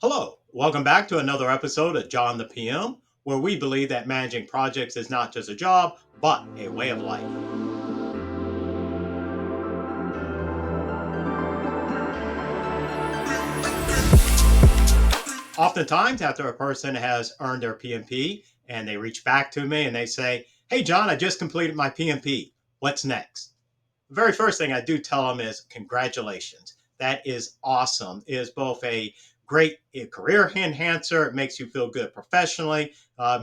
Hello, welcome back to another episode of John the PM, where we believe that managing projects is not just a job, but a way of life. Oftentimes, after a person has earned their PMP and they reach back to me and they say, "Hey, John, I just completed my PMP. What's next?" The very first thing I do tell them is, "Congratulations. That is awesome. It is both a great career enhancer. It makes you feel good professionally,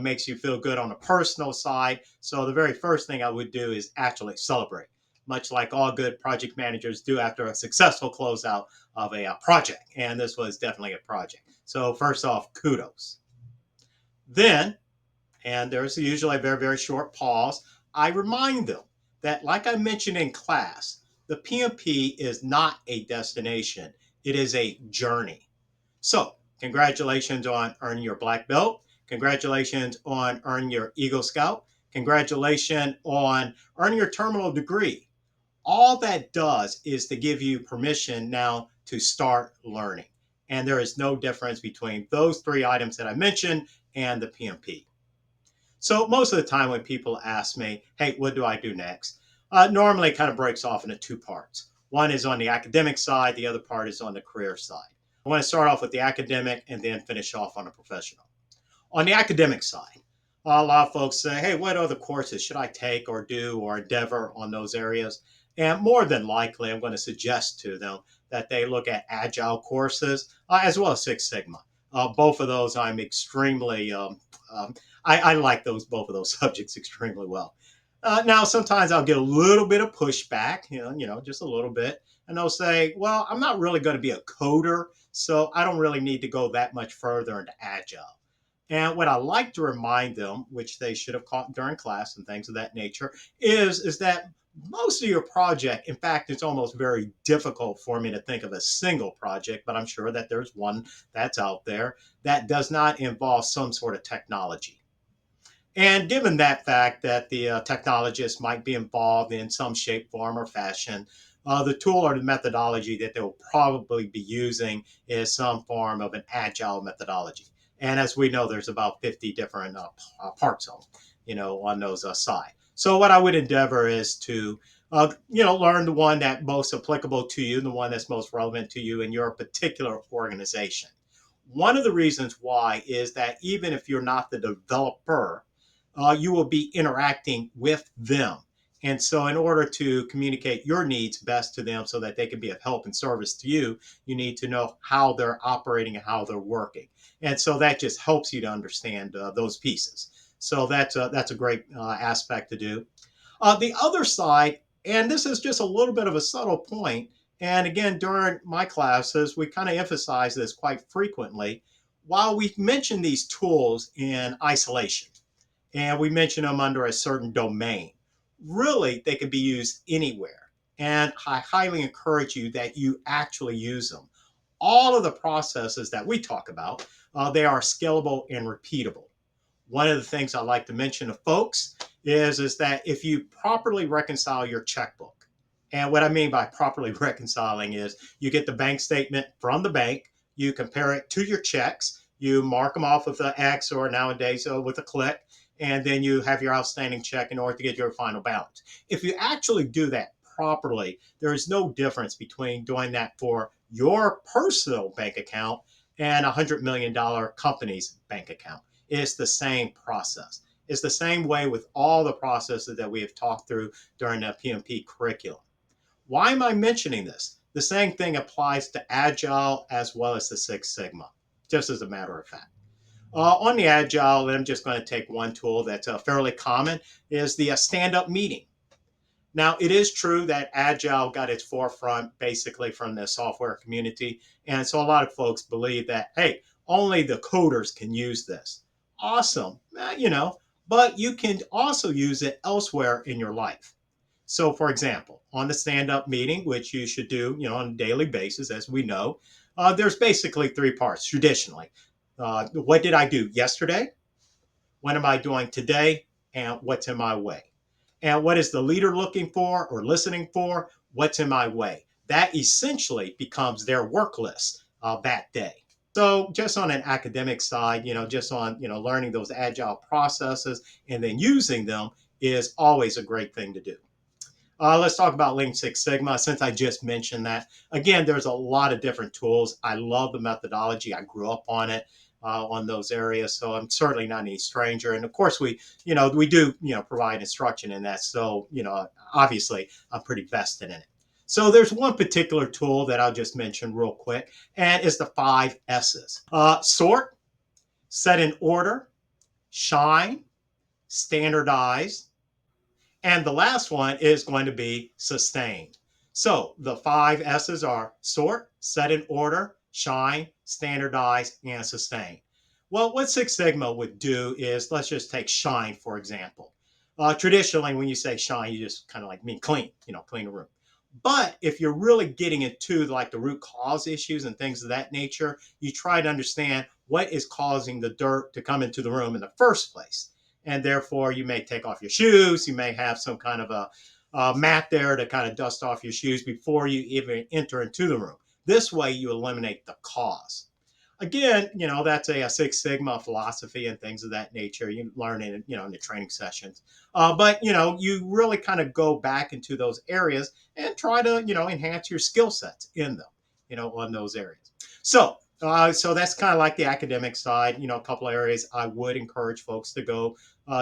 makes you feel good on a personal side. So, the very first thing I would do is actually celebrate, much like all good project managers do after a successful closeout of a project. And this was definitely a project. So, first off, kudos. Then, and there's usually a very, very short pause, I remind them that, like I mentioned in class, the PMP is not a destination, it is a journey. So, congratulations on earning your black belt. Congratulations on earning your Eagle Scout. Congratulations on earning your terminal degree. All that does is to give you permission now to start learning. And there is no difference between those three items that I mentioned and the PMP. So most of the time when people ask me, "Hey, what do I do next?" Normally it kind of breaks off into two parts. One is on the academic side, the other part is on the career side. I want to start off with the academic and then finish off on the professional. On the academic side, a lot of folks say, "Hey, what other courses should I take or do or endeavor on those areas?" And more than likely, I'm going to suggest to them that they look at agile courses as well as Six Sigma. Both of those I'm extremely um, I like those both of those subjects extremely well. Now, sometimes I'll get a little bit of pushback, just a little bit, and they'll say, "Well, I'm not really going to be a coder, so I don't really need to go that much further into agile." And what I like to remind them, which they should have caught during class and things of that nature, is that most of your project, in fact, it's almost very difficult for me to think of a single project, but I'm sure that there's one that's out there that does not involve some sort of technology. And given that fact that the technologist might be involved in some shape, form, or fashion, the tool or the methodology that they'll probably be using is some form of an agile methodology. And as we know, there's about 50 different parts of them, on those side. So what I would endeavor is to, learn the one that most applicable to you, the one that's most relevant to you in your particular organization. One of the reasons why is that even if you're not the developer, you will be interacting with them. And so, in order to communicate your needs best to them so that they can be of help and service to you, you need to know how they're operating and how they're working. And so, that just helps you to understand those pieces. So, that's a great aspect to do. The other side, and this is just a little bit of a subtle point, and again, during my classes, we kind of emphasize this quite frequently. While we mention these tools in isolation, and we mention them under a certain domain. Really, they can be used anywhere. And I highly encourage you that you actually use them. All of the processes that we talk about, they are scalable and repeatable. One of the things I like to mention to folks is that if you properly reconcile your checkbook, and what I mean by properly reconciling is you get the bank statement from the bank, you compare it to your checks, you mark them off with an X or nowadays with a click, and then you have your outstanding check in order to get your final balance. If you actually do that properly, there is no difference between doing that for your personal bank account and $100 million company's bank account. It's the same process. It's the same way with all the processes that we have talked through during the PMP curriculum. Why am I mentioning this? The same thing applies to Agile as well as the Six Sigma, just as a matter of fact. On the Agile, and I'm just going to take one tool that's fairly common, is the stand-up meeting. Now, it is true that Agile got its forefront basically from the software community. And so a lot of folks believe that, hey, only the coders can use this. Awesome. But you can also use it elsewhere in your life. So, for example, on the stand up meeting, which you should do, on a daily basis, as we know, there's basically three parts traditionally. What did I do yesterday? What am I doing today? And what's in my way? And what is the leader looking for or listening for? What's in my way? That essentially becomes their work list that day. So just on an academic side, just on, learning those agile processes and then using them is always a great thing to do. Let's talk about Lean Six Sigma since I just mentioned that. Again, there's a lot of different tools. I love the methodology. I grew up on it, on those areas, so I'm certainly not any stranger. And of course, we do, provide instruction in that. So, obviously, I'm pretty vested in it. So there's one particular tool that I'll just mention real quick, and it's the 5 S's. Sort, set in order, shine, standardize, and the last one is going to be sustained. So the 5 S's are sort, set in order, shine, standardize, and sustain. Well, what Six Sigma would do is, let's just take shine, for example. Traditionally, when you say shine, you just kind of like mean clean, clean the room. But if you're really getting into like the root cause issues and things of that nature, you try to understand what is causing the dirt to come into the room in the first place. And therefore, you may take off your shoes. You may have some kind of a mat there to kind of dust off your shoes before you even enter into the room. This way, you eliminate the cause. Again, that's a Six Sigma philosophy and things of that nature. You learn in, in the training sessions. But, you really kind of go back into those areas and try to, enhance your skill sets in them, on those areas. So that's kind of like the academic side. A couple of areas I would encourage folks to go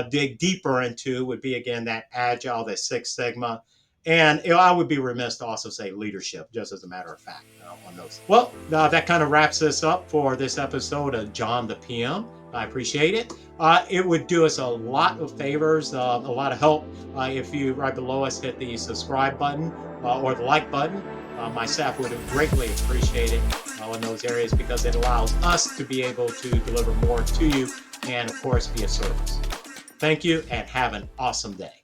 dig deeper into would be, again, that agile, that Six Sigma. And I would be remiss to also say leadership, just as a matter of fact, on those. Well, that kind of wraps us up for this episode of John the PM. I appreciate it. It would do us a lot of favors, a lot of help if you, right below us, hit the subscribe button or the like button. My staff would greatly appreciate it in those areas because it allows us to be able to deliver more to you and, of course, be a service. Thank you and have an awesome day.